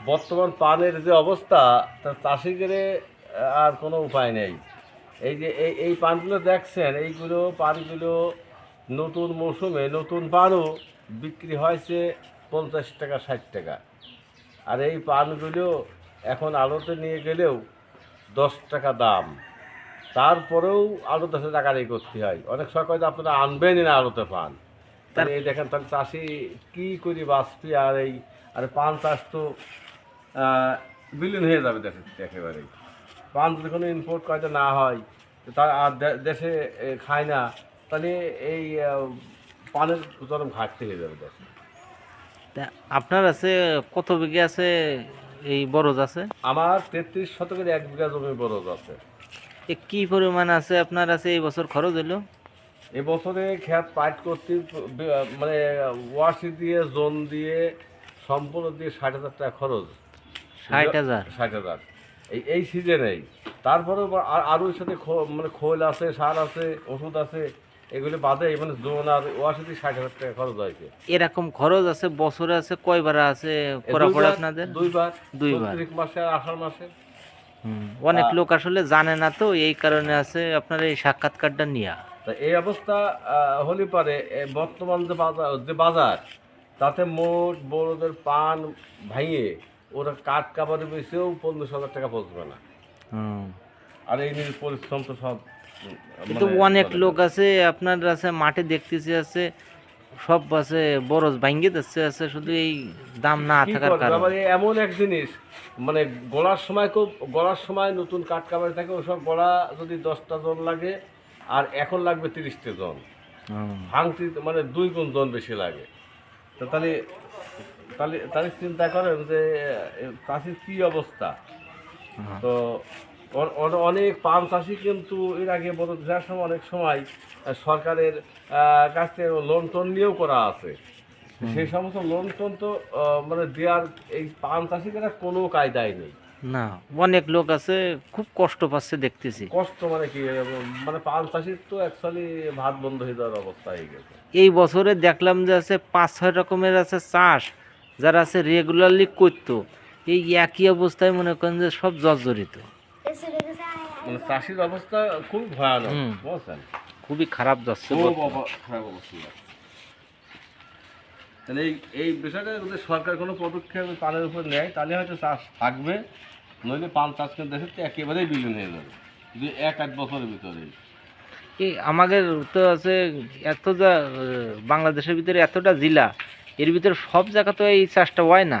বর্তমান পানের যে অবস্থা, তা চাষিদের আর কোনো উপায় নেই। এই যে এই পানগুলো দেখছেন, এইগুলো পানগুলো নতুন মৌসুমে নতুন পানও বিক্রি হয়েছে 50 টাকা 60 টাকা। আর এই পানগুলো এখন আড়তে নিয়ে গেলেও 10 টাকা দাম। তারপরেও আরও 10 টাকা রেট করতে হয়। অনেক সময় কয় যে আপনারা আনবেনই না আড়তে পান। তার তাহলে এই দেখেন, তাহলে চাষি কী করি বাঁচবি? আর পান চাষ তো বিলীন হয়ে যাবে একেবারেই। পান যদি কোনো ইম্পোর্ট করতে না হয়, তা আর দেশে খায় না, তাহলে এই পানের চরম ঘাটতি হয়ে যাবে দেশে। তা আপনার আছে কত বিঘে আছে এই বরজ আছে? আমার 33 শতকের 1 বিঘা জমি বরজ আছে। এ কি পরিমাণ আছে আপনার আছে এই বছর খরচ হইলো? এবছরে খেত পাইট করতে মানে ওয়াশি দিয়ে জোন দিয়ে সম্পূর্ণ দিয়ে 60,000 টাকা খরচ। 60,000? 60,000 এই সিজনেই। তারপরে আরও এর সাথে মানে খোল আছে, সার আছে, ওষুধ আছে, এগুলি বাদে মানে জোন আর ওয়াশি দিয়ে 60,000 টাকা খরচ হয়েছে। এরকম খরচ আছে বছরে আছে কয়বার আছে করা পড়ে আপনাদের? দুইবার, দুইবার। চৈত্রিক মাসে আর আষাঢ় মাসে। অনেক লোক আসলে জানে না, তো এই কারণে আছে আপনার এই সাক্ষাৎকারটা নিয়া। তা এই অবস্থা হলে পারে বর্তমান যে বাজার তাতে মোট বড়দের পান ভাঙিয়ে ওরা কাঠ কাপড়ে বেশিও 50,000 টাকা পৌঁছবে না। হুম। আর এই নিয়ে পরিশ্রম তো সব কিন্তু অনেক লোক আছে আপনার আছে মাঠে দেখতেছি আছে সব আছে বরজ ভাঙ্গে দিচ্ছে আছে শুধু এই দাম না কি থাকার করবে? কারণে। আবার এমন এক জিনিস, মানে গলার সময় নতুন কাঠ কাপড় থাকে, ওসব গলা যদি 10টা জন লাগে আর এখন লাগবে 30টা জন। হুম। ভাঙতি মানে 2 গুণ জন বেশি লাগে। তো তাহলে তাহলে তাহলে চিন্তা করেন যে চাষির কী অবস্থা। হুম। তো অনেক পান চাষি কিন্তু এর আগে বড় দেওয়ার সময় অনেক সময় সরকারের কাছ থেকে লোন টোন নিয়েও করা আছে। সেই সমস্ত লোন টোন তো মানে দেওয়ার এই পান চাষিদের আর কোনো কায়দাই নেই। না, অনেক লোক আছে খুব কষ্ট পাচ্ছে দেখতেছি। কষ্ট মানে কি, মানে পান চাষির তো অ্যাকচুয়ালি ভাত বন্ধ হয়ে যাওয়ার অবস্থা হয়ে গেছে। এই বছরে দেখলাম যে আছে 5-6 রকমের আছে চাষ, যারা আছে রেগুলারলি করতো, এই একই অবস্থায় মনে করেন যে সব জর্জরিত। মানে চাষির অবস্থা খুব ভয়ানক, হুম। বুঝছেন? খুবই খারাপ যাচ্ছে খুব বর্তমানে। খারাপ অবস্থা। তাহলে এই বিষয়টা যদি সরকার কোনো পদক্ষেপ পানের উপর নেয়, তাহলে হয়তো চাষ থাকবে। নইলে পান চাষ কিন্তু দেশের তো একেবারেই বিলীন হয়ে যাবে, যদি 1-8 বছরের ভিতরেই। এই আমাদের তো আছে এত যা বাংলাদেশের ভিতরে এতটা জেলা, এর ভিতরে সব জায়গা তো এই চাষটা হয় না।